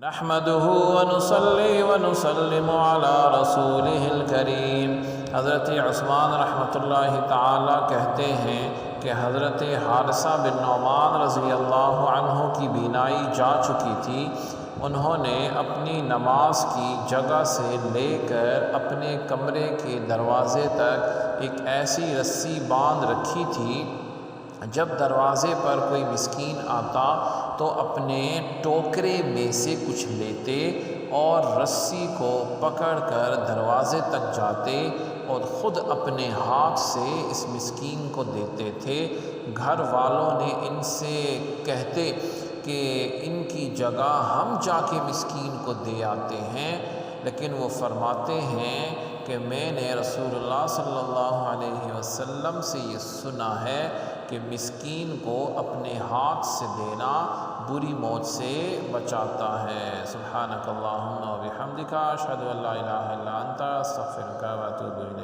نحمده ونصلي ونسلم على رسوله الکریم۔ حضرت عثمان رحمۃ اللہ تعالی کہتے ہیں کہ حضرت حارثہ بن نعمان رضی اللہ عنہ کی بینائی جا چکی تھی۔ انہوں نے اپنی نماز کی جگہ سے لے کر اپنے کمرے کے دروازے تک ایک ایسی رسی باندھ رکھی تھی، جب دروازے پر کوئی مسکین آتا تو اپنے ٹوکرے میں سے کچھ لیتے اور رسی کو پکڑ کر دروازے تک جاتے اور خود اپنے ہاتھ سے اس مسکین کو دیتے تھے۔ گھر والوں نے ان سے کہتے کہ ان کی جگہ ہم جا کے مسکین کو دے آتے ہیں، لیکن وہ فرماتے ہیں کہ میں نے رسول اللہ صلی اللہ علیہ وسلم سے یہ سنا ہے کہ مسکین کو اپنے ہاتھ سے دینا بری موت سے بچاتا ہے۔ سبحانک اللہم و بحمدک، اشہد ان لا الہ الا انت، استغفرک و اتوب الیک۔